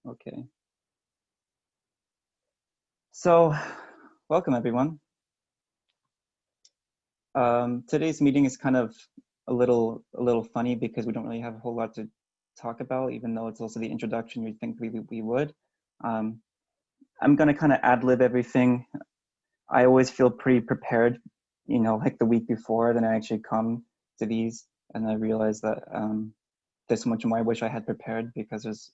Okay. So, welcome everyone. Today's meeting is kind of a little funny because we don't really have a whole lot to talk about, even though it's also the introduction you'd think we would. Um, I'm gonna kind of ad-lib everything. I always feel pretty prepared, like the week before. Then I actually come to these and I realize that there's so much more I wish I had prepared because there's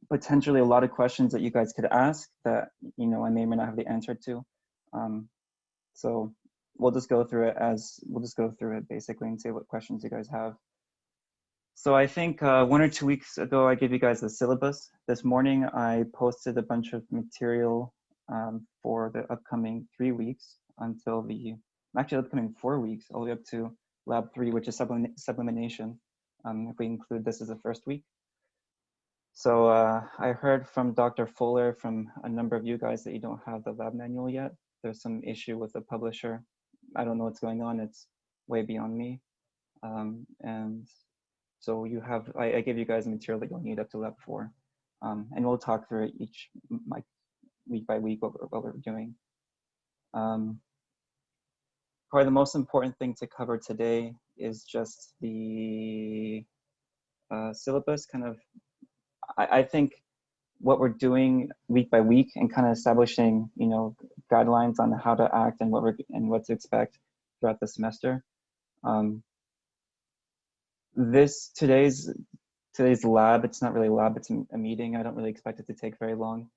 potentially a lot of questions that you guys could ask that I may or may not have the answer to. So we'll just go through it basically and see what questions you guys have. So I think 1 or 2 weeks ago, I gave you guys the syllabus. This morning, I posted a bunch of material for the upcoming 3 weeks until actually upcoming 4 weeks, all the way up to lab 3, which is sublimination, if we include this as the first week. So I heard from Dr. Fuller, from a number of you guys, that you don't have the lab manual yet. There's some issue with the publisher. I don't know what's going on. It's way beyond me. And so you have, I gave you guys material that you'll need up to lab 4. And we'll talk through it like week by week what we're doing. Probably the most important thing to cover today is just the syllabus. Kind of, I think what we're doing week by week and kind of establishing, guidelines on how to act and what to expect throughout the semester. Today's lab, it's not really a lab, it's a meeting. I don't really expect it to take very long.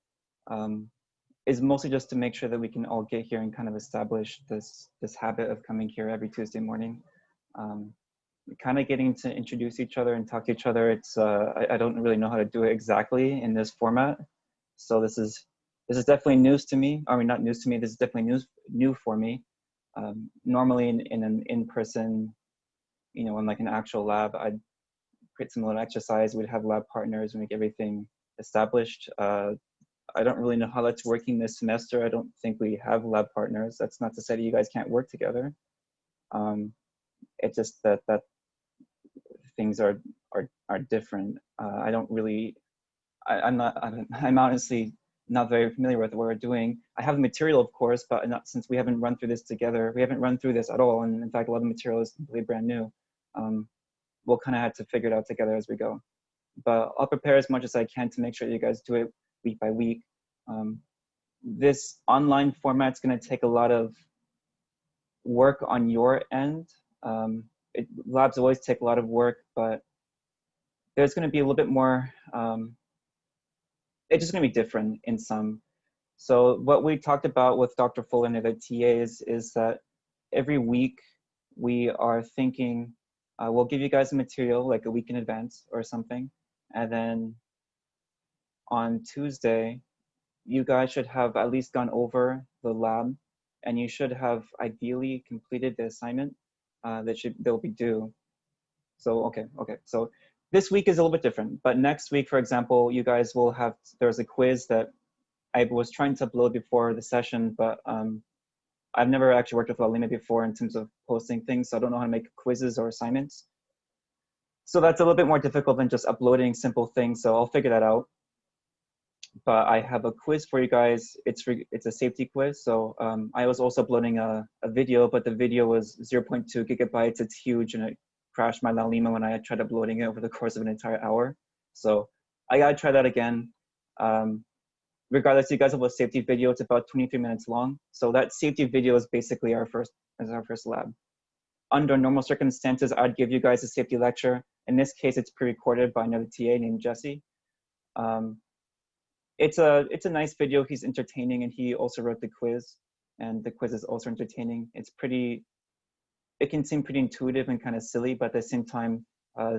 Is mostly just to make sure that we can all get here and kind of establish this habit of coming here every Tuesday morning. Kind of getting to introduce each other and talk to each other. It's I don't really know how to do it exactly in this format, so this is definitely news to me. I mean, not news to me. This is definitely new for me. Normally in an in-person, in like an actual lab, I'd create some little exercise. We'd have lab partners and make everything established. I don't really know how that's working this semester. I don't think we have lab partners. That's not to say that you guys can't work together. It's just that things are different. I don't really, I'm honestly not very familiar with what we're doing. I have the material, of course, but not, since we haven't run through this together, we haven't run through this at all. And in fact, a lot of the material is completely brand new. We'll kind of have to figure it out together as we go. But I'll prepare as much as I can to make sure you guys do it week by week. This online format's going to take a lot of work on your end. Labs always take a lot of work, but there's going to be a little bit more, it's just going to be different in some. So what we talked about with Dr. Fuller and the TAs is that every week we are thinking, we'll give you guys a material like a week in advance or something. And then on Tuesday, you guys should have at least gone over the lab, and you should have ideally completed the assignment they'll be due. So, okay. So this week is a little bit different, but next week, for example, you guys will have, there's a quiz that I was trying to upload before the session, but I've never actually worked with Lalima before in terms of posting things, so I don't know how to make quizzes or assignments. So that's a little bit more difficult than just uploading simple things, so I'll figure that out. But I have a quiz for you guys. It's a safety quiz. So I was also uploading a video, but the video was 0.2 gigabytes. It's huge, and it crashed my Lalima when I tried uploading it over the course of an entire hour. So I gotta try that again. Regardless, you guys have a safety video. It's about 23 minutes long. So that safety video is basically our first lab. Under normal circumstances, I'd give you guys a safety lecture. In this case, it's pre-recorded by another TA named Jesse. It's a nice video. He's entertaining, and he also wrote the quiz, and the quiz is also entertaining. It can seem pretty intuitive and kind of silly, but at the same time,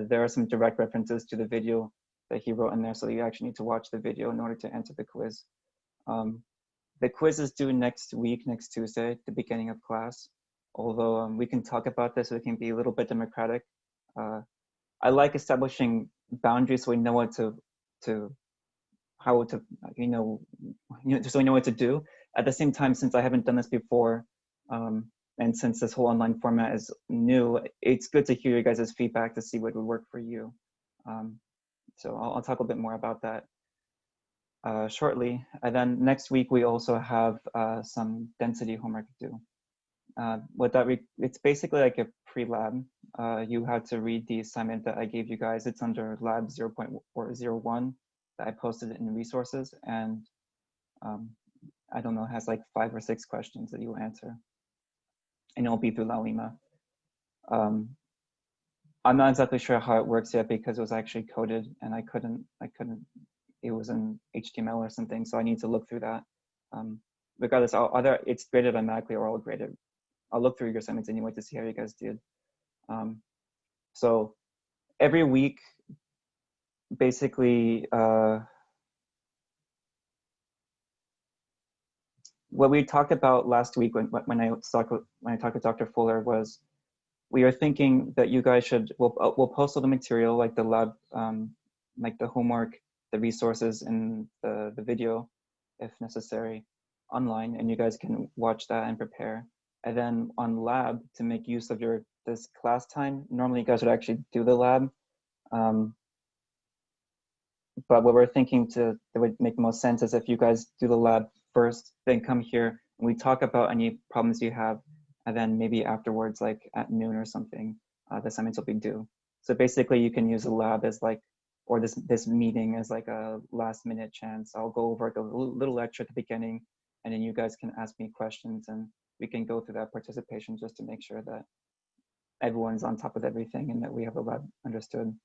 there are some direct references to the video that he wrote in there, so you actually need to watch the video in order to answer the quiz. The quiz is due next week, next Tuesday, the beginning of class. Although we can talk about this, so it can be a little bit democratic. I like establishing boundaries so we know what so we know what to do. At the same time, since I haven't done this before, and since this whole online format is new, it's good to hear you guys' feedback to see what would work for you. So I'll talk a bit more about that. shortly. And then next week, we also have some density homework to do. It's basically like a pre-lab. You have to read the assignment that I gave you guys. It's under lab 0.01 that I posted in resources. And I don't know, it has like 5 or 6 questions that you answer. And it'll be through La Lima. I'm not exactly sure how it works yet because it was actually coded and I couldn't, it was in HTML or something. So I need to look through that. Regardless, it's graded automatically or I'll grade it. I'll look through your assignments anyway to see how you guys did. So every week, basically, what we talked about last week when I talked with Dr. Fuller was we are thinking that you guys we'll post all the material like the lab, like the homework, the resources, and the video, if necessary, online, and you guys can watch that and prepare. And then on lab, to make use of this class time, normally you guys would actually do the lab. But what we're thinking that would make the most sense is if you guys do the lab first, then come here and we talk about any problems you have, and then maybe afterwards, like at noon or something, the assignments will be due. So basically you can use the lab as like, or this meeting as like a last minute chance. I'll go over a little lecture at the beginning, and then you guys can ask me questions and we can go through that participation just to make sure that everyone's on top of everything and that we have the lab understood.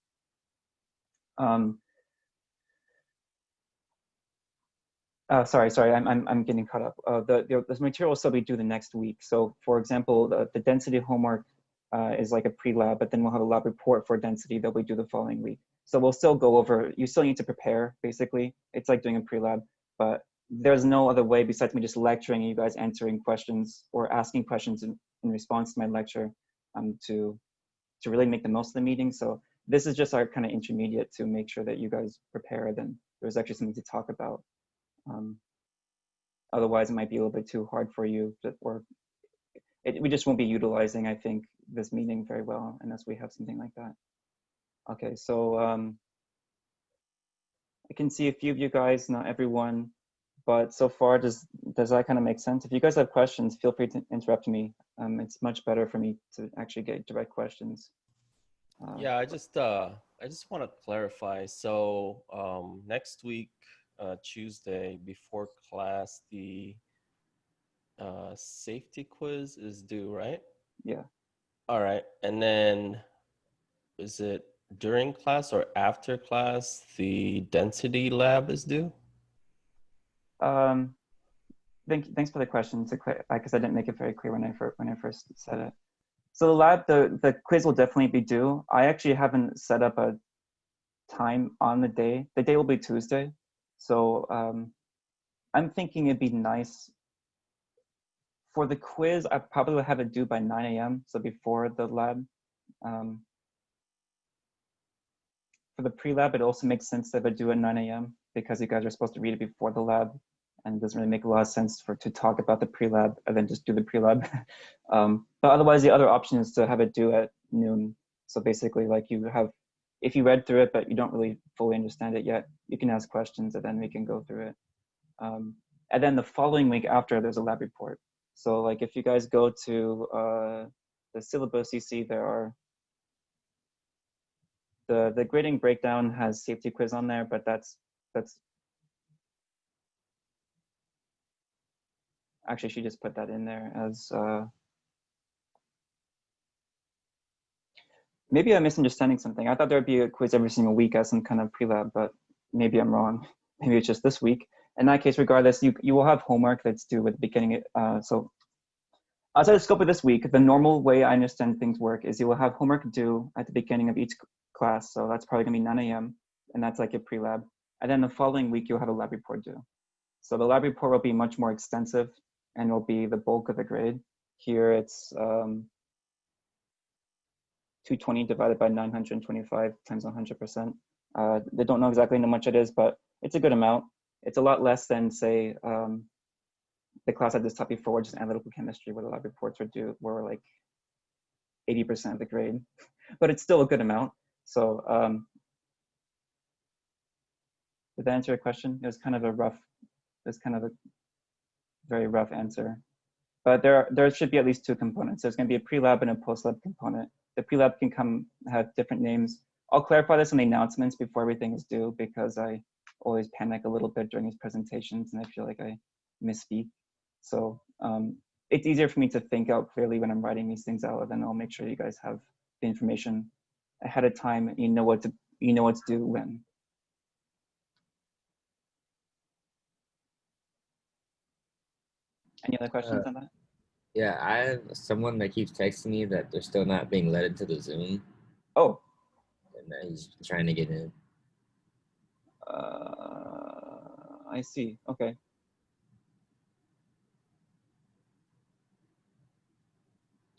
Sorry, I'm getting caught up. This material will still be due the next week. So for example, the density homework is like a pre-lab, but then we'll have a lab report for density that we do the following week. So we'll still go over, you still need to prepare, basically. It's like doing a pre-lab, but there's no other way besides me just lecturing and you guys answering questions or asking questions in response to my lecture to really make the most of the meeting. So this is just our kind of intermediate to make sure that you guys prepare, then there's actually something to talk about. Otherwise, it might be a little bit too hard for you, we just won't be utilizing, I think, this meeting very well unless we have something like that. Okay, so I can see a few of you guys, not everyone, but so far, does that kind of make sense? If you guys have questions, feel free to interrupt me. It's much better for me to actually get direct questions. Yeah, I just want to clarify. So next week, Tuesday before class, the safety quiz is due, right? Yeah. All right, and then is it during class or after class the density lab is due? Thanks for the question. Because I didn't make it very clear when I first said it. So the lab, the quiz will definitely be due. I actually haven't set up a time on the day. The day will be Tuesday. So I'm thinking it'd be nice for the quiz. I probably would have it due by 9 a.m. So before the lab. For the pre-lab, it also makes sense to have it due at 9 a.m. because you guys are supposed to read it before the lab. And it doesn't really make a lot of sense to talk about the pre-lab and then just do the pre-lab. But otherwise, the other option is to have it due at noon. So basically, like if you read through it, but you don't really fully understand it yet, you can ask questions and then we can go through it. And then the following week after, there's a lab report. So like if you guys go to the syllabus, you see there are, the grading breakdown has safety quiz on there, but that's actually, she just put that in there as, maybe I'm misunderstanding something. I thought there'd be a quiz every single week as some kind of pre-lab, but maybe I'm wrong. Maybe it's just this week. In that case, regardless, you will have homework that's due at the beginning. So outside the scope of this week, the normal way I understand things work is you will have homework due at the beginning of each class. So that's probably gonna be 9 a.m. and that's like a pre-lab. And then the following week, you'll have a lab report due. So the lab report will be much more extensive and will be the bulk of the grade. Here it's 220 divided by 925 times 100%. They don't know exactly how much it is, but it's a good amount. It's a lot less than, say, the class I just taught before, just analytical chemistry, where the lab reports were like 80% of the grade, but it's still a good amount. So Did that answer your question? It was kind of a very rough answer. But there should be at least 2 components. There's going to be a pre-lab and a post-lab component. The pre-lab can have different names. I'll clarify this in the announcements before everything is due, because I always panic a little bit during these presentations and I feel like I misspeak. So it's easier for me to think out clearly when I'm writing these things out, and then I'll make sure you guys have the information ahead of time. You know what to do when. Any other questions on that? Yeah, I have someone that keeps texting me that they're still not being let into the Zoom, Oh, and that he's trying to get in. I see. Okay.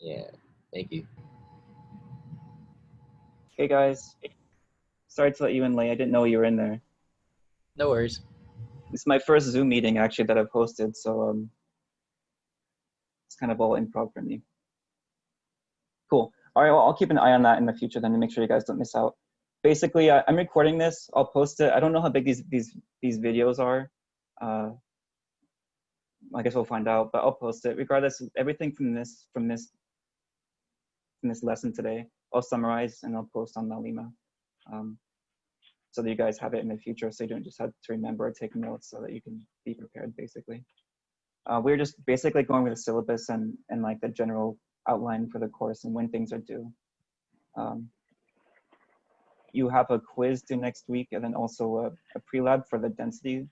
Yeah, thank you. Hey guys, sorry to let you in late. I didn't know you were in there. No worries. This is my first Zoom meeting actually that I've hosted, so it's kind of all improv for me. Cool. All right, well, I'll keep an eye on that in the future then to make sure you guys don't miss out. Basically, I'm recording this. I'll post it. I don't know how big these videos are. I guess we'll find out, but I'll post it. Regardless, everything from this lesson today, I'll summarize and I'll post on Nalima, so that you guys have it in the future, so you don't just have to remember or take notes, so that you can be prepared. Basically, we're just basically going with the syllabus and like the general outline for the course and when things are due. You have a quiz due next week, and then also a pre-lab for the density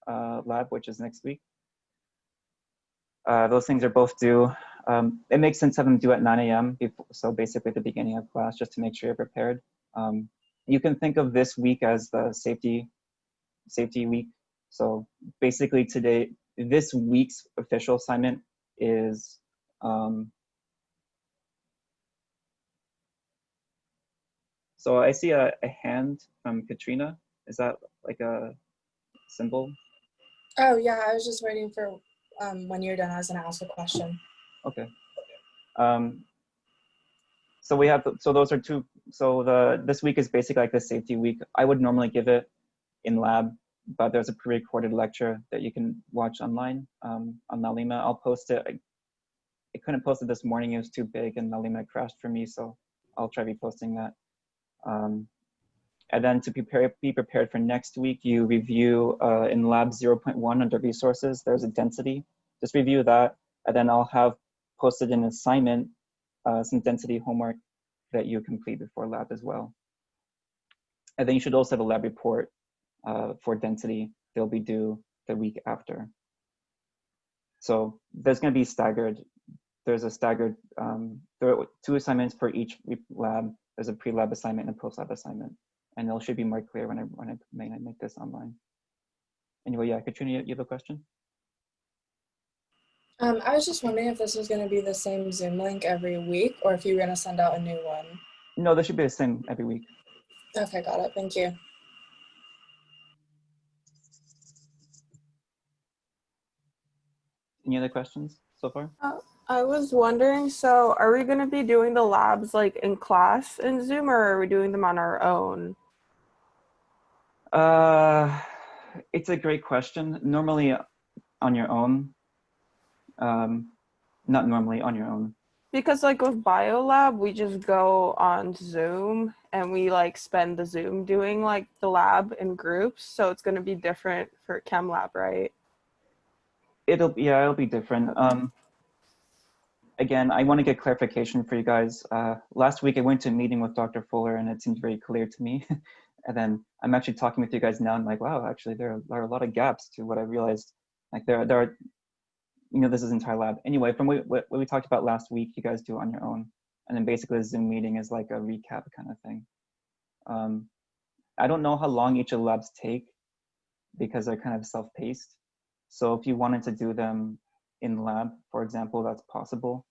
lab, which is next week. Those things are both due. It makes sense to have them due at 9 a.m. So basically at the beginning of class, just to make sure you're prepared. You can think of this week as the safety week. So basically this week's official assignment is so I see a hand from Katrina. Is that like a symbol? Oh yeah, I was just waiting for when you're done, I was gonna ask a question. Okay. So we have, so those are 2. So this week is basically like the safety week. I would normally give it in lab, but there's a pre-recorded lecture that you can watch online on Nalima. I'll post it. I couldn't post it this morning. It was too big and Nalima crashed for me. So I'll try reposting that. And then to be prepared for next week, you review in lab 0.1 under resources, there's a density. Just review that. And then I'll have posted an assignment, some density homework that you complete before lab as well. And then you should also have a lab report for density. They'll be due the week after. So there's going to be staggered. There's a staggered, there are 2 assignments for each lab. There's a pre-lab assignment and a post-lab assignment. And it should be more clear when I make this online. Anyway, yeah, Katrina, you have a question? I was just wondering if this was going to be the same Zoom link every week, or if you were going to send out a new one. No, this should be the same every week. Okay, got it. Thank you. Any other questions so far? I was wondering, so are we going to be doing the labs like in class in Zoom, or are we doing them on our own? It's a great question. Normally on your own. Not normally on your own. Because like with BioLab, we just go on Zoom and we like spend the Zoom doing like the lab in groups. So it's going to be different for Chem Lab, right? It'll be different. Again, I want to get clarification for you guys. Last week I went to a meeting with Dr. Fuller and it seemed very clear to me. And then I'm actually talking with you guys now. I'm like, wow, actually there are a lot of gaps to what I realized. Like there are, this is entire lab. Anyway, from what we talked about last week, you guys do it on your own. And then basically the Zoom meeting is like a recap kind of thing. I don't know how long each of the labs take because they're kind of self-paced. So if you wanted to do them in lab, for example, that's possible.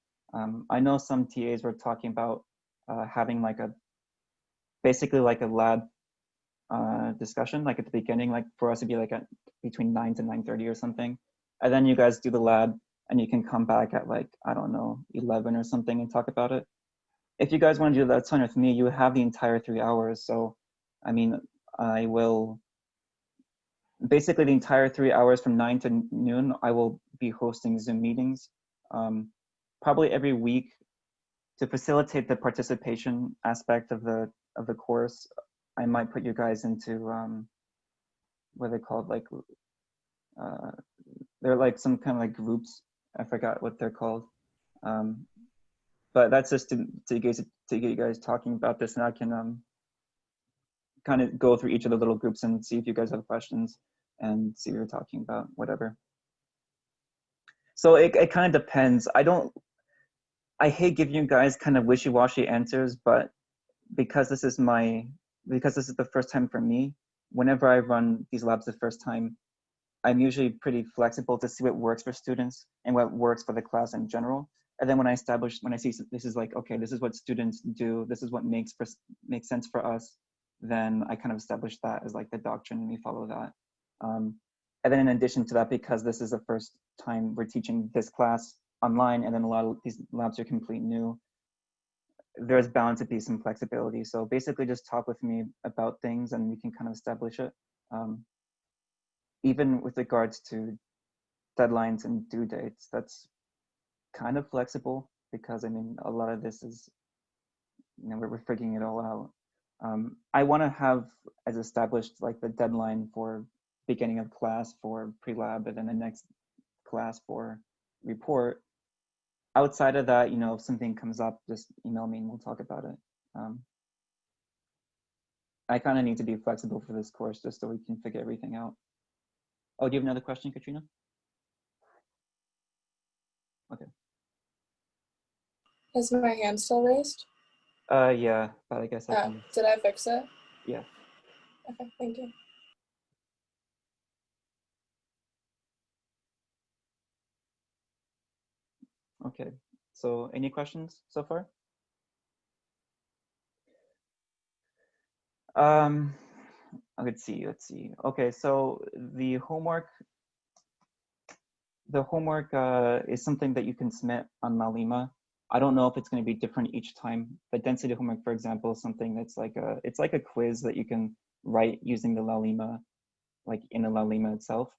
I know some TAs were talking about having like basically like a lab discussion, like at the beginning, like for us to be like at between 9 to 9:30 or something. And then you guys do the lab and you can come back at like, I don't know, 11 or something and talk about it. If you guys want to do that, that's fine with me. You have the entire 3 hours. So, I mean, I will basically the entire 3 hours from 9 to noon, I will be hosting Zoom meetings, probably every week, to facilitate the participation aspect of the course. I might put you guys into what are they called, like they're like some kind of like groups. I forgot what they're called, but that's just to get you guys talking about this, and I can kind of go through each of the little groups and see if you guys have questions and see what you're talking about, whatever. So it kind of depends. I hate giving you guys kind of wishy-washy answers, but because this is the first time for me, whenever I run these labs the first time, I'm usually pretty flexible to see what works for students and what works for the class in general. And then when I see this is like, okay, this is what students do, this is what makes sense for us, then I kind of establish that as like the doctrine, and we follow that. And then in addition to that, because this is the first time we're teaching this class online, and then a lot of these labs are completely new, there's bound to be some flexibility. So basically just talk with me about things and we can kind of establish it. Even with regards to deadlines and due dates, that's kind of flexible, because I mean, a lot of this is, you know, we're figuring it all out. I want to have as established like the deadline for beginning of class for pre-lab, and then the next class for report. Outside of that, you know, if something comes up, just email me and we'll talk about it. I kind of need to be flexible for this course just so we can figure everything out. Oh, do you have another question, Katrina? Okay. Is my hand still raised? Yeah, but I guess I can. Did I fix it? Yeah. Okay, thank you. Okay, so any questions so far? Let's see. Okay, so the homework is something that you can submit on Malima. I don't know if it's going to be different each time. The density homework, for example, is something that's like a quiz that you can write using the Lalima, like in the Lalima itself.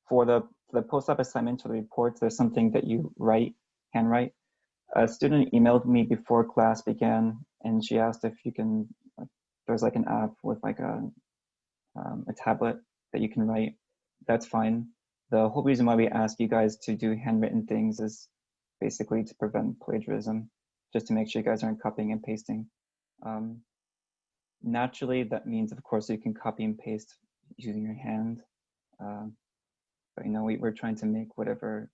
For the post-op assignment to the reports, there's something that you handwrite. A student emailed me before class began, and she asked if you can, there's like an app with like a tablet that you can write. That's fine. The whole reason why we ask you guys to do handwritten things is basically to prevent plagiarism, just to make sure you guys aren't copying and pasting. Naturally, that means, of course, you can copy and paste using your hand. But, you know, we're trying to make we're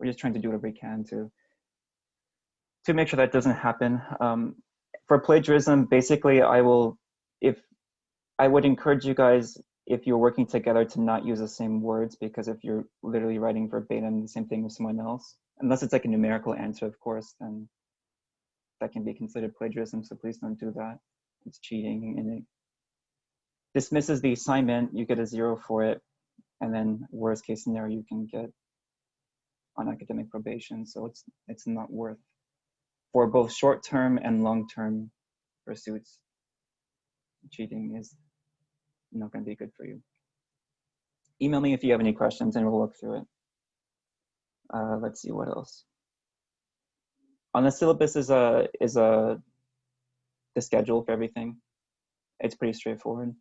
just trying to do whatever we can to make sure that doesn't happen. For plagiarism, basically, I would encourage you guys, if you're working together, to not use the same words, because if you're literally writing verbatim the same thing with someone else, unless it's like a numerical answer, of course, then that can be considered plagiarism, so please don't do that. It's cheating, and it dismisses the assignment. You get a 0 for it, and then worst case scenario, you can get on academic probation. So it's not worth, for both short-term and long-term pursuits, cheating is not going to be good for you. Email me if you have any questions and we'll look through it. Let's see what else. On the syllabus is the schedule for everything. It's pretty straightforward.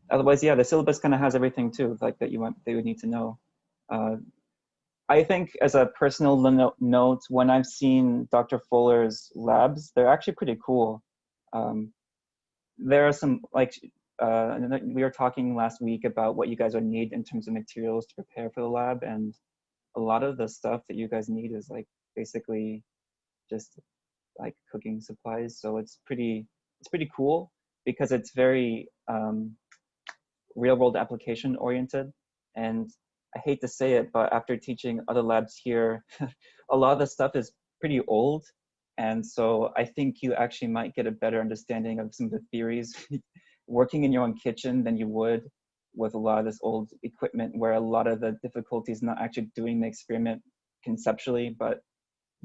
Otherwise, yeah, the syllabus kind of has everything too, like they would need to know. I think, as a personal note, when I've seen Dr. Fuller's labs, they're actually pretty cool. There are some, like, we were talking last week about what you guys would need in terms of materials to prepare for the lab, and a lot of the stuff that you guys need is like basically just like cooking supplies. So it's pretty cool, because it's very real world application oriented. And I hate to say it, but after teaching other labs here, a lot of the stuff is pretty old. And so I think you actually might get a better understanding of some of the theories working in your own kitchen than you would with a lot of this old equipment, where a lot of the difficulty is not actually doing the experiment conceptually, but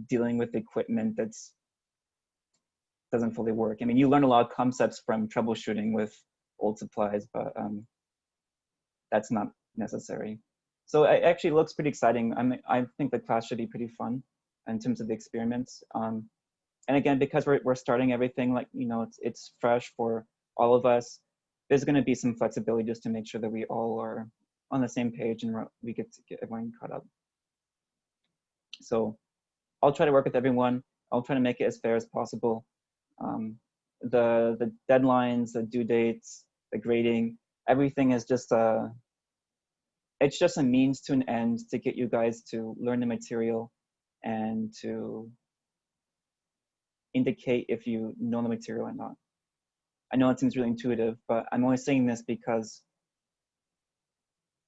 dealing with equipment that's doesn't fully work. I mean, you learn a lot of concepts from troubleshooting with old supplies, but that's not necessary. So it actually looks pretty exciting. I think the class should be pretty fun in terms of the experiments. And again, because we're starting everything, like, you know, it's fresh for all of us. There's going to be some flexibility just to make sure that we all are on the same page and we get to get everyone caught up. So I'll try to work with everyone. I'll try to make it as fair as possible. The deadlines, the due dates, the grading, everything is just it's just a means to an end to get you guys to learn the material and to indicate if you know the material or not. I know it seems really intuitive, but I'm only saying this because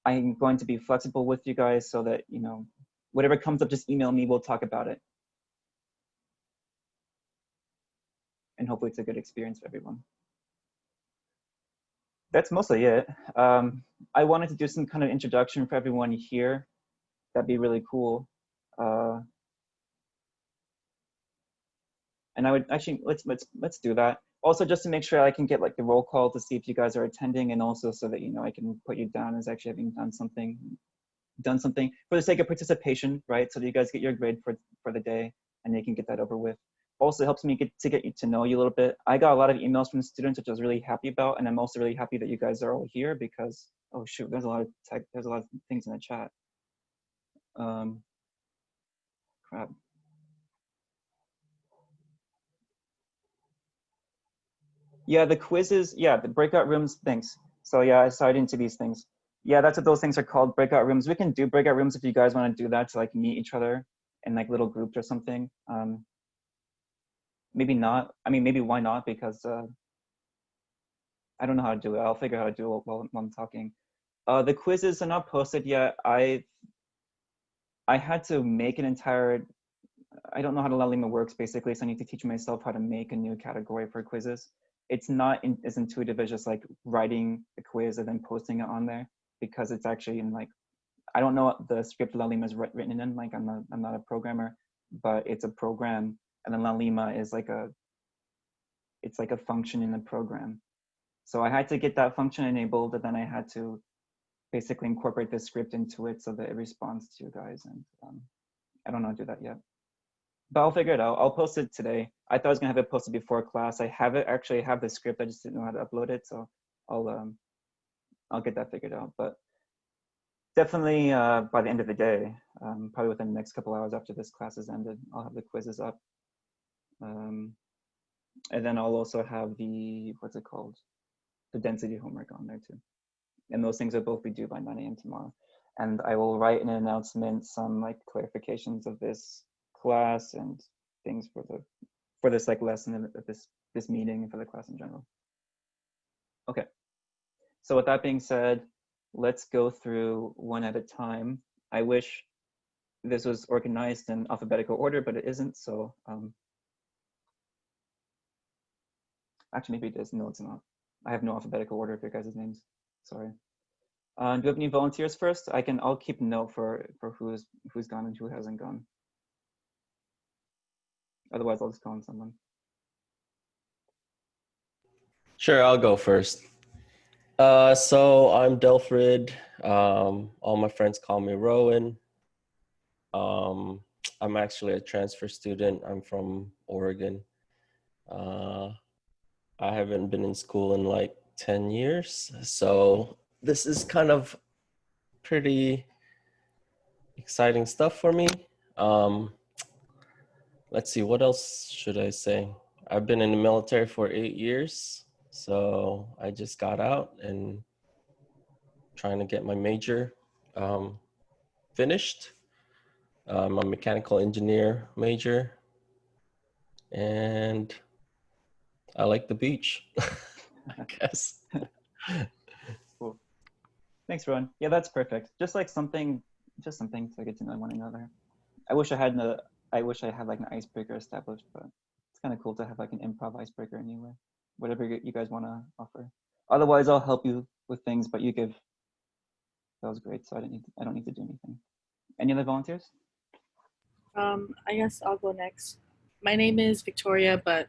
I'm going to be flexible with you guys so that, you know, whatever comes up, just email me, we'll talk about it. And hopefully it's a good experience for everyone. That's mostly it. I wanted to do some kind of introduction for everyone here. That'd be really cool. And I would actually, let's do that. Also, just to make sure I can get like the roll call to see if you guys are attending, and also so that, you know, I can put you down as actually having done something for the sake of participation, right? So that you guys get your grade for the day and you can get that over with. Also helps me get you to know you a little bit. I got a lot of emails from students, which I was really happy about, and I'm also really happy that you guys are all here because, oh shoot, there's a lot of things in the chat. Crap. Yeah, the quizzes, yeah, the breakout rooms, thanks. So yeah, I signed into these things. Yeah, that's what those things are called, breakout rooms. We can do breakout rooms if you guys want to do that, to like meet each other in like little groups or something. Maybe not. I mean, maybe why not? Because I don't know how to do it. I'll figure out how to do it while I'm talking. The quizzes are not posted yet. I had to make an entire, I don't know how Lalima works basically, so I need to teach myself how to make a new category for quizzes. It's not as intuitive as just like writing a quiz and then posting it on there, because it's actually in like, I don't know what the script Lalima is written in, like I'm not a programmer, but it's a program, and then Lalima is like it's like a function in the program. So I had to get that function enabled, and then I had to basically incorporate the script into it so that it responds to you guys. And I don't know how to do that yet, but I'll figure it out. I'll post it today. I thought I was gonna have it posted before class. I have it, actually I have the script, I just didn't know how to upload it. So I'll get that figured out. But definitely by the end of the day, probably within the next couple hours after this class is ended, I'll have the quizzes up. And then I'll also have the, what's it called? The density homework on there too. And those things will both be due by 9 a.m. tomorrow. And I will write in an announcement some like clarifications of this class and things for this like lesson of this meeting and for the class in general. Okay. So with that being said, let's go through one at a time. I wish this was organized in alphabetical order, but it isn't. So actually maybe it is. No, it's not. I have no alphabetical order for your guys' names. Sorry. Do you have any volunteers first? I'll keep note for who's gone and who hasn't gone. Otherwise, I'll just call on someone. Sure, I'll go first. So I'm Delfrid. All my friends call me Rowan. I'm actually a transfer student. I'm from Oregon. I haven't been in school in like 10 years. So this is kind of pretty exciting stuff for me. Let's see, what else should I say? I've been in the military for 8 years. So I just got out and trying to get my major finished. I'm a mechanical engineer major, and I like the beach, I guess. Cool. Thanks, Rowan. Yeah, that's perfect. Just something to get to know one another. I wish I had like an icebreaker established, but it's kind of cool to have like an improv icebreaker anyway. Whatever you guys want to offer. Otherwise, I'll help you with things, but you give. That was great. So I don't need to do anything. Any other volunteers? I guess I'll go next. My name is Victoria, but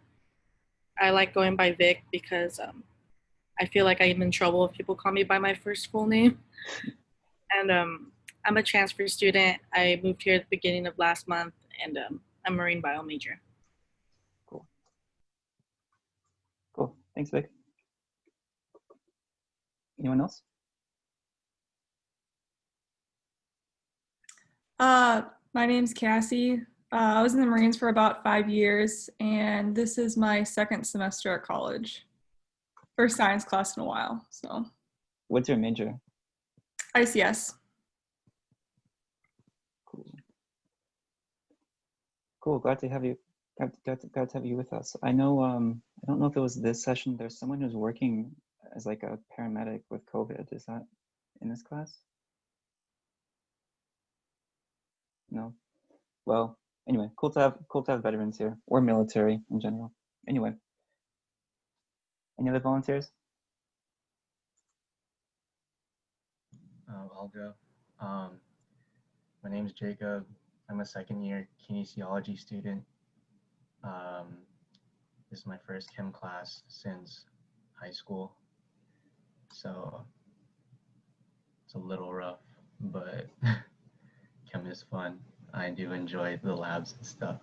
I like going by Vic because I feel like I'm in trouble if people call me by my first full name. And I'm a transfer student. I moved here at the beginning of last month, and I'm a marine bio major. Cool. Cool. Thanks, Vic. Anyone else? My name's Cassie. I was in the Marines for about 5 years, and this is my second semester at college. First science class in a while, so. What's your major? ICS. Cool. Cool. Glad to have you. Glad to have you with us. I know. I don't know if it was this session. There's someone who's working as like a paramedic with COVID. Is that in this class? No. Well, anyway, cool to have veterans here, or military in general. Anyway, any other volunteers? I'll go. My name is Jacob. I'm a second-year kinesiology student. This is my first chem class since high school, so it's a little rough, but chem is fun. I do enjoy the labs and stuff.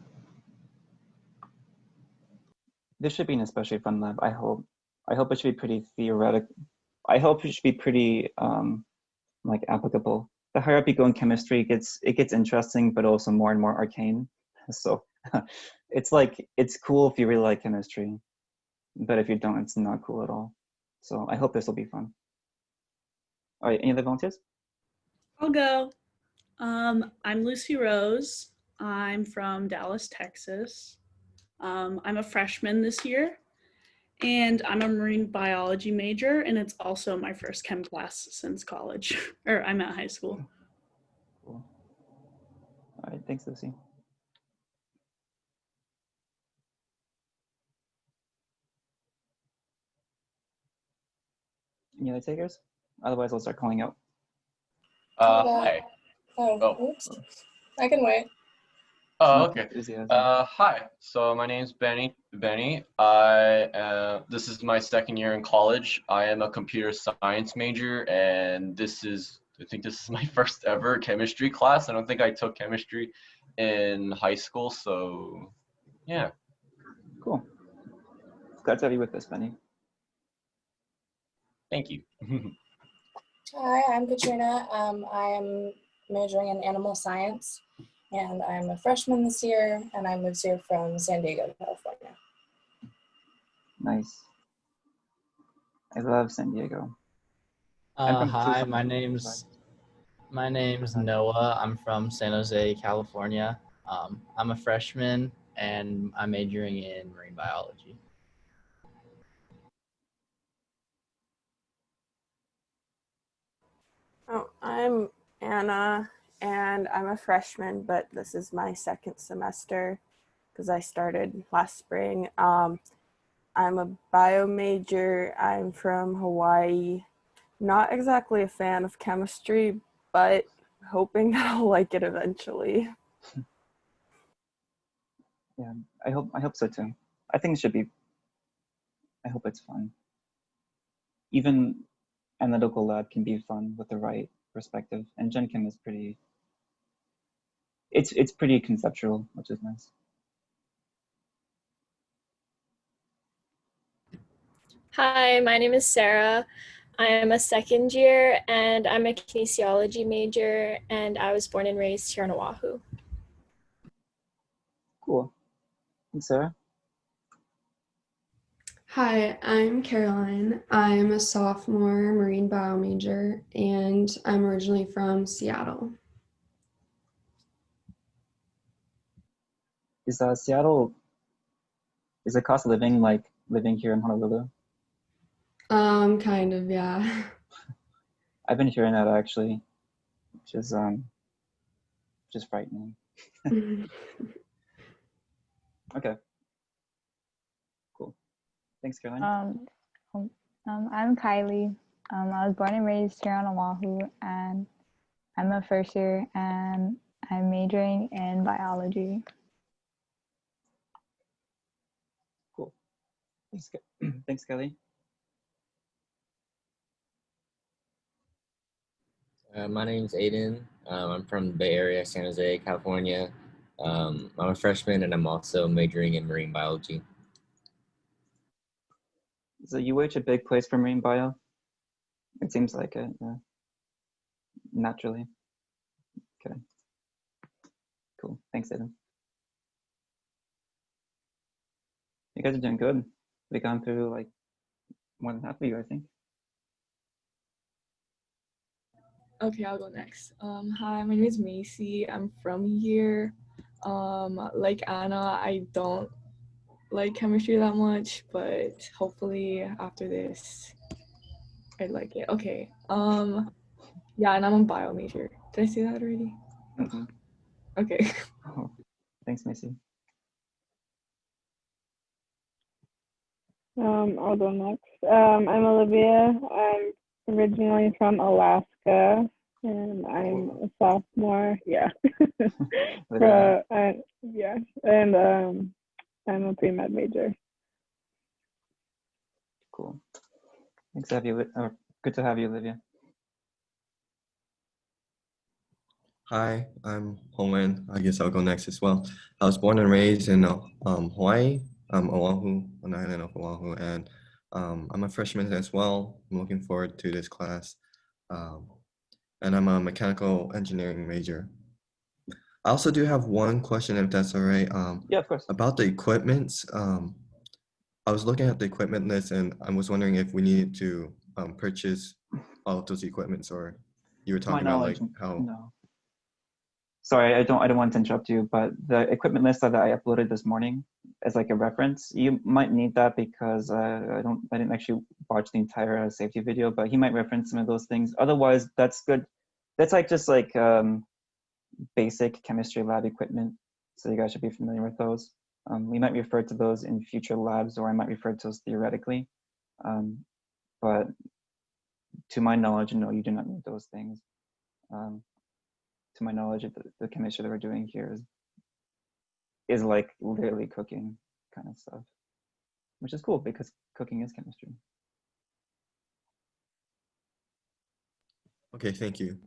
This should be an especially fun lab. I hope it should be pretty theoretic. I hope it should be pretty like applicable. The higher up you go in chemistry, it gets interesting, but also more and more arcane. So it's cool if you really like chemistry, but if you don't, it's not cool at all. So I hope this will be fun. All right, any other volunteers? I'll go. I'm Lucy Rose. I'm from Dallas, Texas. I'm a freshman this year, and I'm a marine biology major, and it's also my first chem class since college, or I'm at high school. Cool. All right, thanks, Lucy. Any other takers? Otherwise, I'll start calling out. Hi. Oops. I can wait. Oh, okay. Hi. So my name's Benny. This is my second year in college. I am a computer science major, and I think this is my first ever chemistry class. I don't think I took chemistry in high school, so yeah. Cool. Glad to have you with us, Benny. Thank you. Hi, I'm Katrina. I am majoring in animal science, and I'm a freshman this year, and I moved here from San Diego, California. Nice. I love San Diego. Hi, my name's Noah. I'm from San Jose, California. I'm a freshman, and I'm majoring in marine biology. Oh, I'm Anna, and I'm a freshman, but this is my second semester because I started last spring. I'm a bio major. I'm from Hawaii. Not exactly a fan of chemistry, but hoping that I'll like it eventually. Yeah, I hope so too. I think it should be. I hope it's fun. Even analytical lab can be fun with the right perspective, and Gen Chem is pretty. It's pretty conceptual, which is nice. Hi, my name is Sarah. I am a second year, and I'm a kinesiology major, and I was born and raised here on Oahu. Cool. And Sarah? Hi, I'm Caroline. I'm a sophomore marine bio major, and I'm originally from Seattle. Is Seattle, is the cost of living like living here in Honolulu? Kind of, yeah. I've been hearing that actually, which is frightening. Okay. Cool. Thanks, Caroline. I'm Kylie. I was born and raised here on Oahu, and I'm a first year, and I'm majoring in biology. Cool. Thanks, Kelly. My name's Aiden. I'm from the Bay Area, San Jose, California. I'm a freshman and I'm also majoring in marine biology. Is the UH a big place for marine bio? It seems like it, yeah. Naturally. Okay. Cool. Thanks, Aiden. You guys are doing good. We've gone through like more than half of you, I think. Okay, I'll go next. Hi, my name is Macy. I'm from here. Like Anna, I don't like chemistry that much, but hopefully after this, I'd like it. Okay. Yeah, and I'm a bio major. Did I say that already? Mm-hmm. Okay. Oh, thanks, Macy. I'll go next. I'm Olivia. I'm originally from Alaska, and I'm a sophomore. Yeah. Yeah, and I'm a pre-med major. Cool. Thanks to have you. Good to have you, Olivia. Hi, I'm Hongwen. I guess I'll go next as well. I was born and raised in Hawaii, Oahu, on the island of Oahu, and I'm a freshman as well. I'm looking forward to this class. And I'm a mechanical engineering major. I also do have one question, if that's all right. Yeah, of course. About the equipments. I was looking at the equipment list and I was wondering if we needed to purchase all of those equipments, or you were To my talking about like knowledge, how. no. Sorry, I don't want to interrupt you, but the equipment list that I uploaded this morning as like a reference, you might need that because I didn't actually watch the entire safety video, but he might reference some of those things. Otherwise, that's good. That's like just like basic chemistry lab equipment, so you guys should be familiar with those. We might refer to those in future labs, or I might refer to those theoretically, but to my knowledge, no, you do not need those things. To my knowledge, the chemistry that we're doing here is like literally cooking kind of stuff, which is cool because cooking is chemistry. Okay, thank you.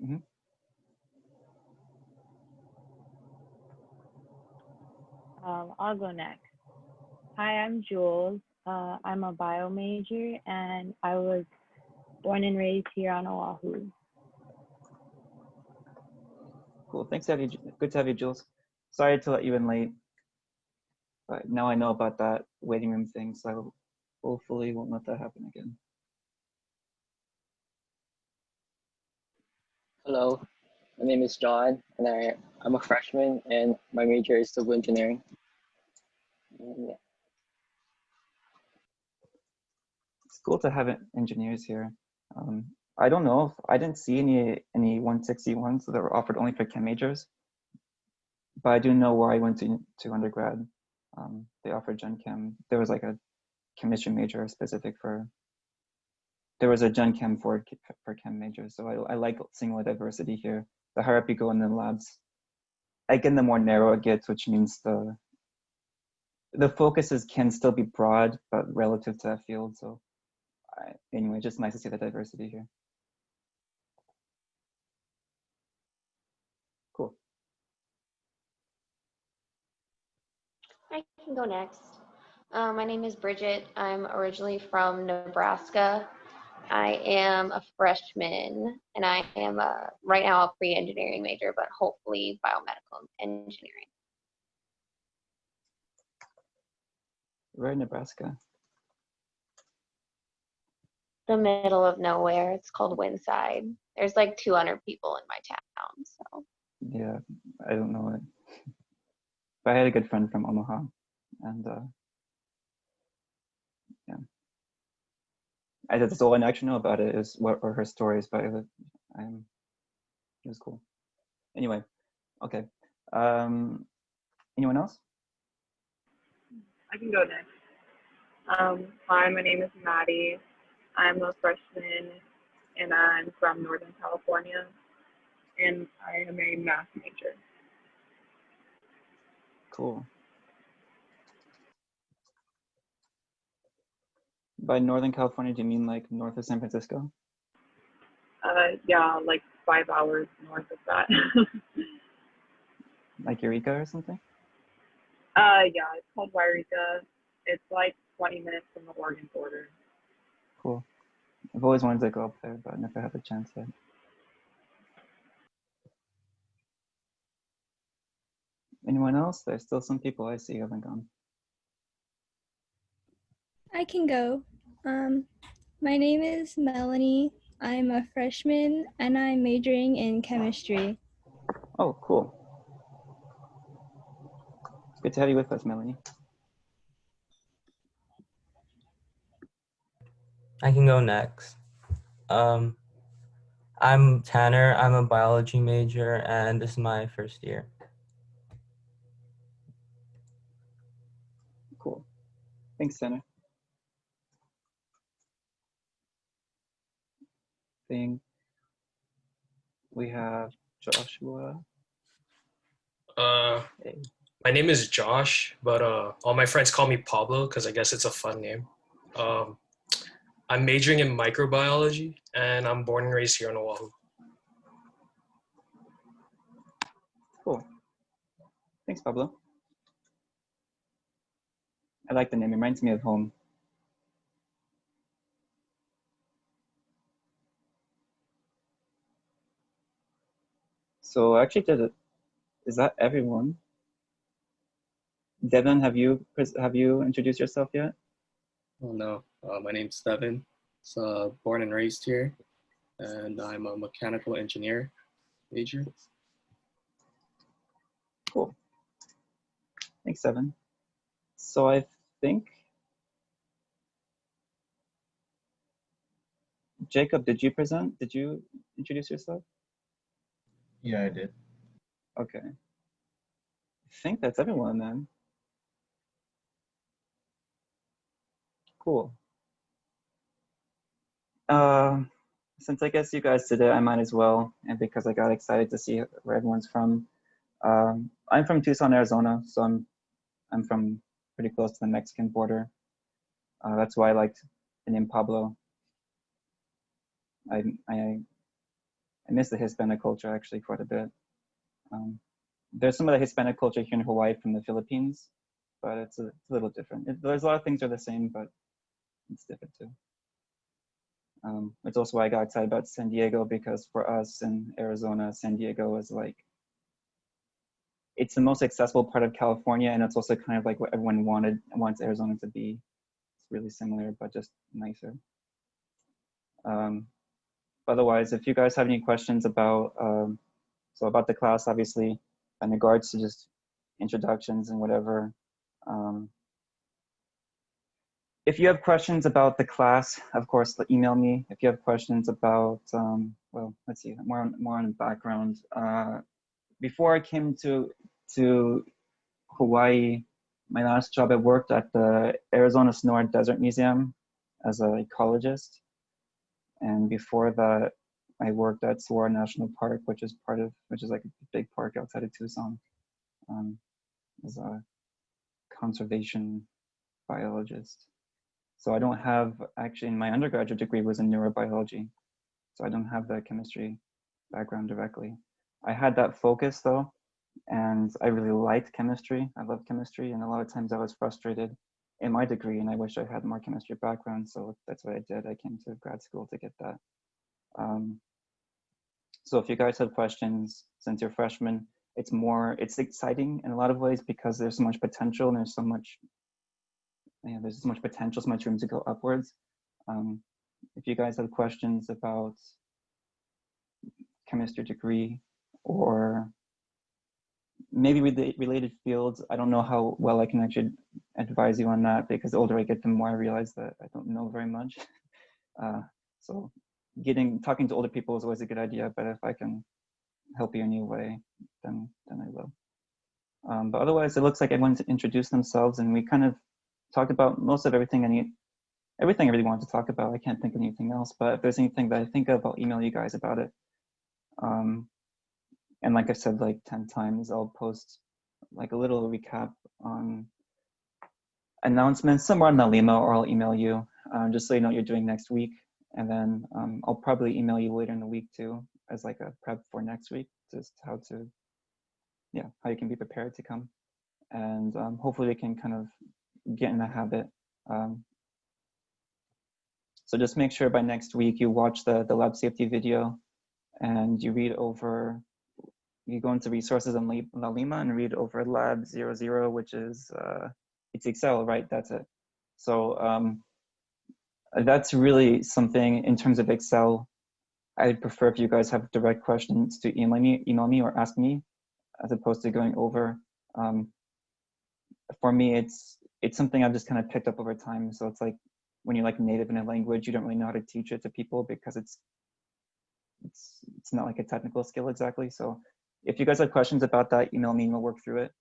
Mm-hmm. I'll go next. Hi, I'm Jules. I'm a bio major and I was born and raised here on Oahu. Cool. Thanks to have you. Good to have you, Jules. Sorry to let you in late, but now I know about that waiting room thing, so I hopefully won't let that happen again. Hello, my name is John, and I'm a freshman, and my major is civil engineering. And yeah. It's cool to have engineers here. I don't know if I didn't see any 161s that were offered only for chem majors, but I do know where I went to undergrad. They offered Gen Chem. There was like a chemistry major specific for. There was a Gen Chem for chem majors, so I like seeing a lot of diversity here. The higher up you go in the labs, again, the more narrow it gets, which means the focuses can still be broad, but relative to that field. So anyway, just nice to see the diversity here. Cool. I can go next. My name is Bridget. I'm originally from Nebraska. I am a freshman and I am right now a pre-engineering major, but hopefully biomedical engineering. Where in Nebraska? The middle of nowhere. It's called Windside. There's like 200 people in my town, so. Yeah, I don't know it. But I had a good friend from Omaha, and yeah. That's all I actually know about it is what were her stories, but it was cool. Anyway, okay. Anyone else? I can go next. Hi, my name is Maddie. I'm a freshman and I'm from Northern California. and I am a math major. Cool. By Northern California, do you mean like north of San Francisco? Yeah, like 5 hours north of that. Like Eureka or something? Yeah, it's called Wairika. It's like 20 minutes from the Oregon border. Cool. I've always wanted to go up there, but never had the chance yet. Anyone else? There's still some people I see haven't gone. I can go. My name is Melanie. I'm a freshman and I'm majoring in chemistry. Oh, cool. It's good to have you with us, Melanie. I can go next. I'm Tanner. I'm a biology major, and this is my first year. Cool. Thanks, Tanner. Thing. We have Joshua. My name is Josh, but all my friends call me Pablo because I guess it's a fun name. I'm majoring in microbiology, and I'm born and raised here on Oahu. Cool. Thanks, Pablo. I like the name. It reminds me of home. So actually, is that everyone? Devin, have you introduced yourself yet? Oh no, my name's Devin. So born and raised here, and I'm a mechanical engineer major. Cool. Thanks, Devin. So I think, Jacob, did you present? Did you introduce yourself? Yeah, I did. Okay. I think that's everyone then. Cool. Since I guess you guys did it, I might as well, and because I got excited to see where everyone's from. I'm from Tucson, Arizona, so I'm from pretty close to the Mexican border. That's why I liked the name Pablo. I miss the Hispanic culture actually quite a bit. There's some of the Hispanic culture here in Hawaii from the Philippines, but it's a little different. There's a lot of things are the same, but it's different too. It's also why I got excited about San Diego, because for us in Arizona, San Diego is like, it's the most accessible part of California, and it's also kind of like what everyone wants Arizona to be. It's really similar, but just nicer. Otherwise, if you guys have any questions about, so about the class, obviously, in regards to just introductions and whatever. If you have questions about the class, of course, email me. If you have questions about, well, let's see, more on background. Before I came to Hawaii, my last job, I worked at the Arizona Sonora Desert Museum as an ecologist. And before that, I worked at Saguaro National Park, which is like a big park outside of Tucson, as a conservation biologist. So I don't have, actually, in my undergraduate degree was in neurobiology. So I don't have the chemistry background directly. I had that focus though, and I really liked chemistry. I love chemistry, and a lot of times I was frustrated in my degree, and I wish I had more chemistry background. So that's what I did. I came to grad school to get that. So if you guys have questions, since you're freshmen, it's exciting in a lot of ways because there's so much potential and there's so much potential, so much room to go upwards. If you guys have questions about chemistry degree or maybe related fields, I don't know how well I can actually advise you on that, because the older I get, the more I realize that I don't know very much. So talking to older people is always a good idea, but if I can help you in any way, then I will. But otherwise, it looks like everyone's introduced themselves, and we kind of talked about most of everything I really wanted to talk about. I can't think of anything else, but if there's anything that I think of, I'll email you guys about it. And like I said, like 10 times, I'll post like a little recap on announcements somewhere on Nalima, or I'll email you just so you know what you're doing next week. And then I'll probably email you later in the week too, as like a prep for next week, just how you can be prepared to come. And hopefully we can kind of get in the habit. So just make sure by next week you watch the lab safety video and you read over, you go into resources on Nalima and read over lab 00, which is, it's Excel, right? That's it. So that's really something in terms of Excel. I'd prefer if you guys have direct questions to email me or ask me, as opposed to going over. For me, it's something I've just kind of picked up over time. So it's like when you're like native in a language, you don't really know how to teach it to people because it's not like a technical skill exactly. So if you guys have questions about that, email me and we'll work through it.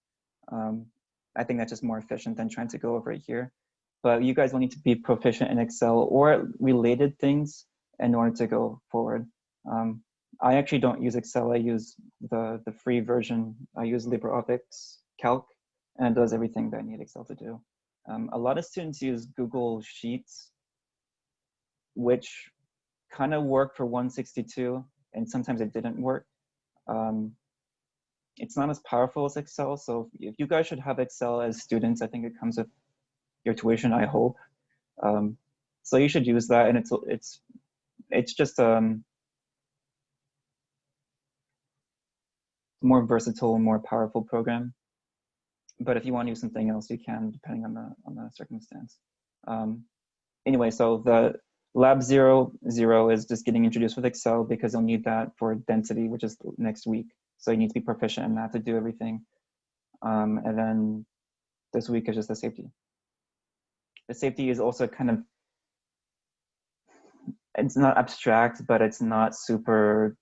I think that's just more efficient than trying to go over it here. But you guys will need to be proficient in Excel or related things in order to go forward. I actually don't use Excel. I use the free version. I use LibreOffice Calc, and it does everything that I need Excel to do. A lot of students use Google Sheets, which kind of work for 162, and sometimes it didn't work. It's not as powerful as Excel, so if you guys should have Excel as students, I think it comes with your tuition, I hope. So you should use that, and it's just more versatile and more powerful program. But if you want to use something else, you can, depending on the circumstance. Anyway, so the lab 00 is just getting introduced with Excel because you'll need that for density, which is next week. So you need to be proficient in that to do everything. And then this week is just the safety. The safety is also kind of, it's not abstract, but it's not super,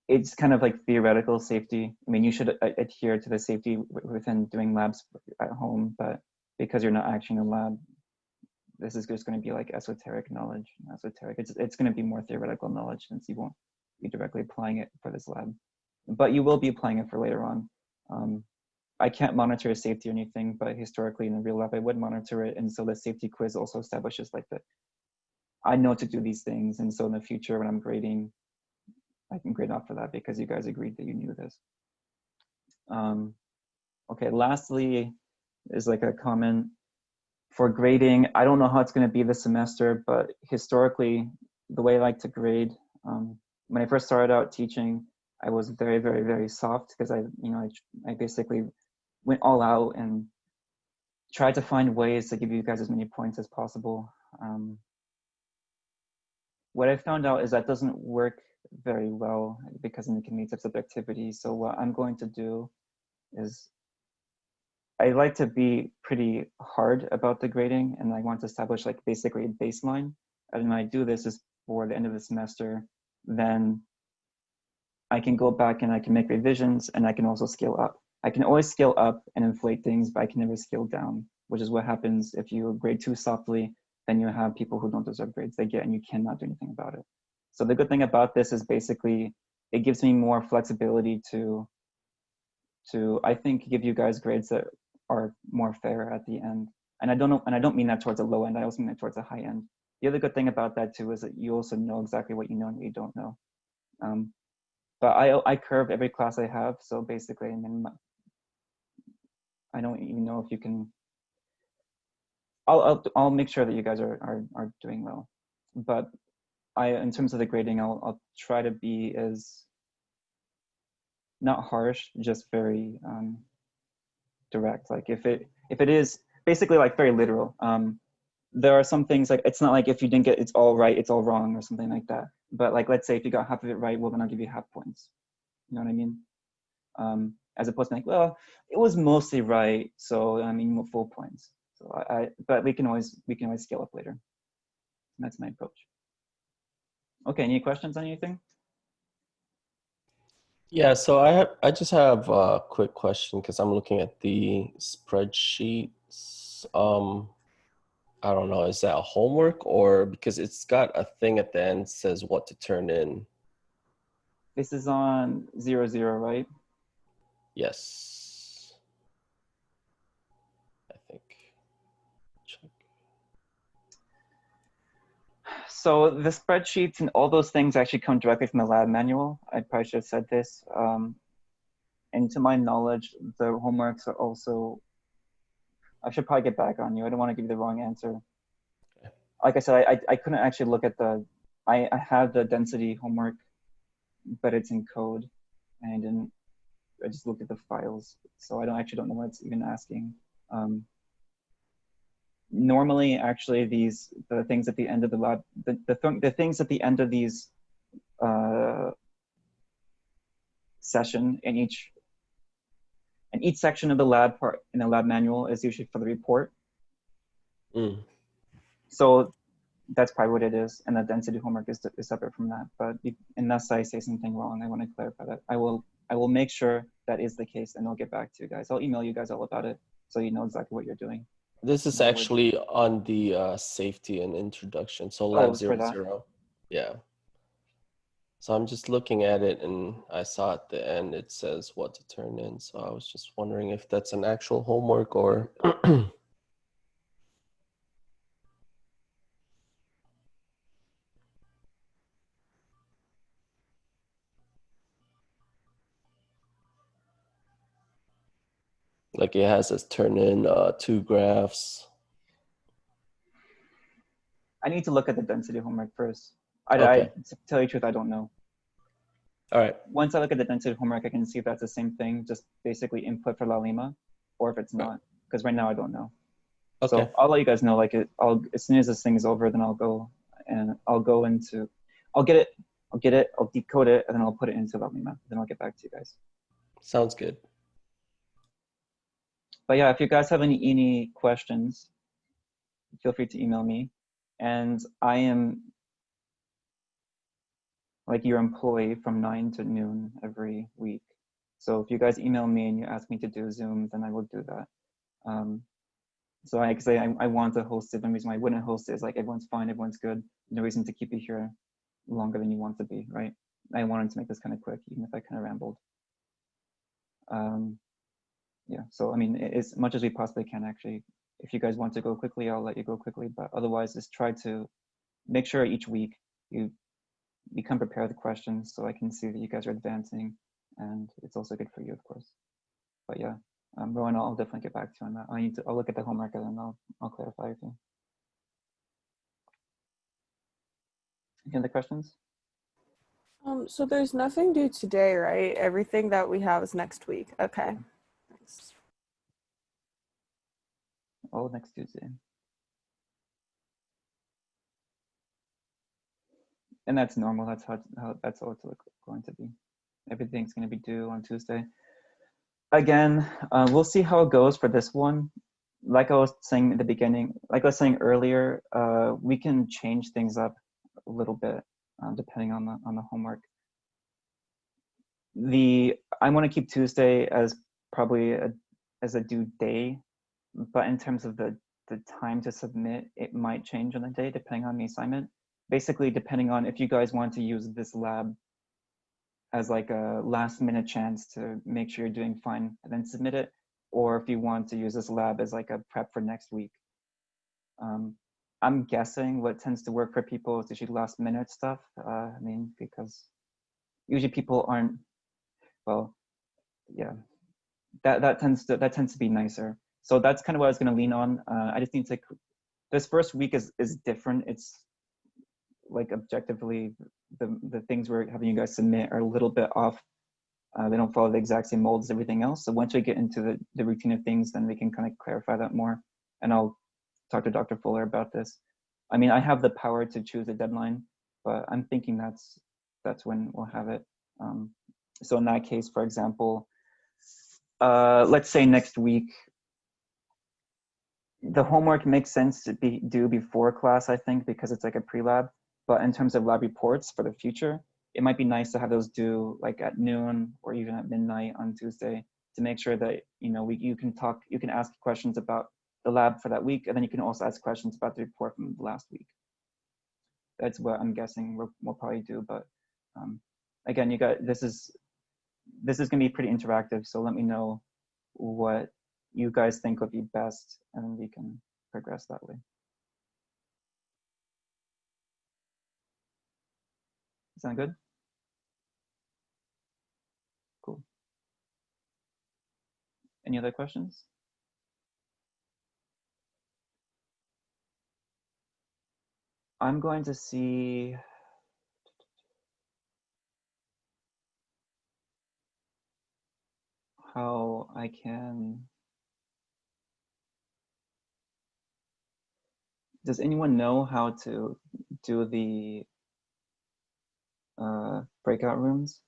it's kind of like theoretical safety. I mean, you should adhere to the safety within doing labs at home, but because you're not actually in a lab, this is just going to be like esoteric knowledge. It's going to be more theoretical knowledge since you won't be directly applying it for this lab, but you will be applying it for later on. I can't monitor safety or anything, but historically in a real lab, I would monitor it. And so the safety quiz also establishes like that I know to do these things. And so in the future, when I'm grading, I can grade off for that because you guys agreed that you knew this. Okay, lastly is like a comment for grading. I don't know how it's going to be this semester, but historically, the way I like to grade, when I first started out teaching, I was very, very, very soft because I basically went all out and tried to find ways to give you guys as many points as possible. What I found out is that doesn't work very well because it can lead to subjectivity. So what I'm going to do is I like to be pretty hard about the grading, and I want to establish like basically a baseline. And when I do this is for the end of the semester, then I can go back and I can make revisions, and I can also scale up. I can always scale up and inflate things, but I can never scale down, which is what happens if you grade too softly. Then you have people who don't deserve grades they get, and you cannot do anything about it. So the good thing about this is basically it gives me more flexibility to I think give you guys grades that are more fair at the end. And I don't mean that towards a low end. I also mean that towards a high end. The other good thing about that too is that you also know exactly what you know and what you don't know. But I curve every class I have, so basically, I mean, I don't even know if you can. I'll make sure that you guys are doing well, but in terms of the grading, I'll try to be as not harsh, just very direct. Like if it is basically like very literal. There are some things like it's not like if you didn't get it's all right, it's all wrong or something like that. But like let's say if you got half of it right, well then I'll give you half points. You know what I mean? As opposed to like, well, it was mostly right, so I mean full points. So but we can always scale up later. That's my approach. Okay, any questions on anything? Yeah, so I just have a quick question because I'm looking at the spreadsheets. I don't know, is that homework or because it's got a thing at the end that says what to turn in? This is on 00, right? Yes. I think. Check. So the spreadsheets and all those things actually come directly from the lab manual. I probably should have said this. And to my knowledge, the homeworks are also, I should probably get back on you. I don't want to give you the wrong answer. Like I said, I couldn't actually look at the, I have the density homework, but it's in code, and I just looked at the files. So I actually don't know what it's even asking. Normally, actually, the things at the end of the lab, the things at the end of these session in each section of the lab part in the lab manual is usually for the report. So that's probably what it is, and the density homework is separate from that. But unless I say something wrong, I want to clarify that. I will make sure that is the case, and I'll get back to you guys. I'll email you guys all about it, so you know exactly what you're doing. This is actually on the safety and introduction. So lab 00. Yeah. So I'm just looking at it, and I saw at the end it says what to turn in. So I was just wondering if that's an actual homework or. Like it has us turn in 2 graphs. I need to look at the density homework first. Okay. To tell you the truth, I don't know. All right. Once I look at the density homework, I can see if that's the same thing, just basically input for La Lima, or if it's not. Because right now I don't know. Okay. So I'll let you guys know. Like as soon as this thing is over, then I'll go into, I'll get it, I'll decode it, and then I'll put it into La Lima. Then I'll get back to you guys. Sounds good. But yeah, if you guys have any questions, feel free to email me. And I am like your employee from 9 to noon every week. So if you guys email me and you ask me to do Zoom, then I will do that. So I want to host it. The reason why I wouldn't host it is like everyone's fine, everyone's good. No reason to keep you here longer than you want to be, right? I wanted to make this kind of quick, even if I kind of rambled. Yeah, so I mean, as much as we possibly can actually, if you guys want to go quickly, I'll let you go quickly, but otherwise just try to make sure each week you become prepared with questions so I can see that you guys are advancing, and it's also good for you, of course. But yeah, Rowan, I'll definitely get back to you on that. I'll look at the homework and then I'll clarify everything. Any other questions? So there's nothing due today, right? Everything that we have is next week. Okay. Nice. Oh, next Tuesday. And that's normal. That's how it's going to be. Everything's going to be due on Tuesday. Again, we'll see how it goes for this one. Like I was saying at the beginning, like I was saying earlier, we can change things up a little bit depending on the homework. I want to keep Tuesday as probably as a due day, but in terms of the time to submit, it might change on the day depending on the assignment. Basically, depending on if you guys want to use this lab as like a last minute chance to make sure you're doing fine and then submit it, or if you want to use this lab as like a prep for next week. I'm guessing what tends to work for people is usually last minute stuff. I mean, because usually people aren't, well, yeah, that tends to be nicer. So that's kind of what I was going to lean on. I just need to, this first week is different. It's like objectively, the things we're having you guys submit are a little bit off. They don't follow the exact same mold as everything else. So once we get into the routine of things, then we can kind of clarify that more. And I'll talk to Dr. Fuller about this. I mean, I have the power to choose a deadline, but I'm thinking that's when we'll have it. So in that case, for example, let's say next week, the homework makes sense to be due before class, I think, because it's like a pre-lab. But in terms of lab reports for the future, it might be nice to have those due like at noon or even at midnight on Tuesday to make sure that, you know, you can ask questions about the lab for that week, and then you can also ask questions about the report from the last week. That's what I'm guessing we'll probably do, but again, you got, this is gonna be pretty interactive, so let me know what you guys think would be best, and then we can progress that way. Sound good? Cool. Any other questions? I'm going to see how I can. Does anyone know how to do the breakout rooms?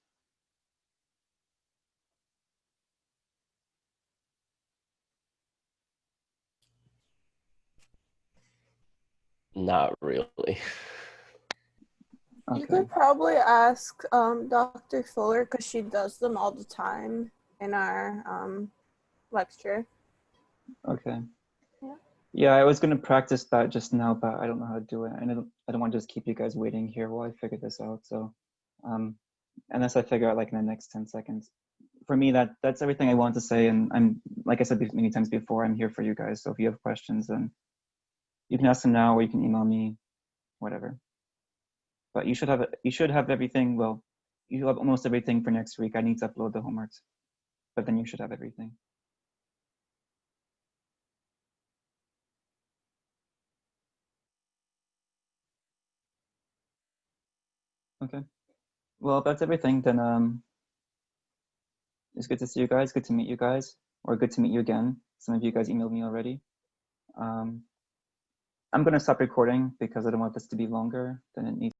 Not really. You could probably ask Dr. Fuller because she does them all the time in our lecture. Okay. Yeah. Yeah, I was gonna practice that just now, but I don't know how to do it. And I don't want to just keep you guys waiting here while I figure this out. So, unless I figure out like in the next 10 seconds. For me, that's everything I want to say. And I'm, like I said many times before, I'm here for you guys. So if you have questions, then you can ask them now, or you can email me, whatever. But you should have everything. Well, you have almost everything for next week. I need to upload the homeworks, but then you should have everything. Okay. Well, if that's everything, then it's good to see you guys. Good to meet you guys, or good to meet you again. Some of you guys emailed me already. I'm gonna stop recording because I don't want this to be longer than it needs.